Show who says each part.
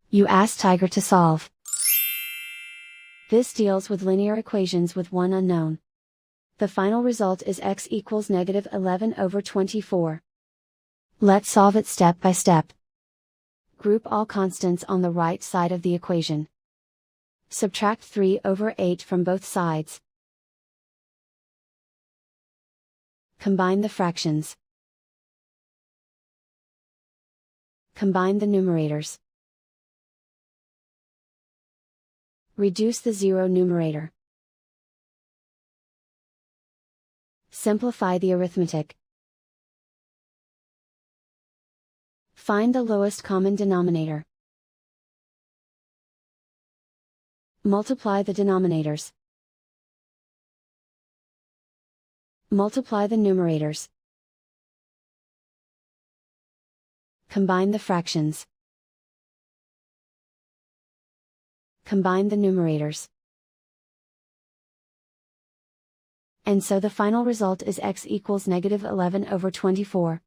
Speaker 1: You ask Tiger to solve. This deals with linear equations with one unknown. The final result is x equals -11/24. Let's solve it step by step. Group all constants on the right side of the equation. Subtract 3/8 from both sides. Combine the fractions. Combine the numerators. Reduce the zero numerator. Simplify the arithmetic. Find the lowest common denominator. Multiply the denominators. Multiply the numerators. Combine the fractions. Combine the numerators. And so the final result is x equals -11/24.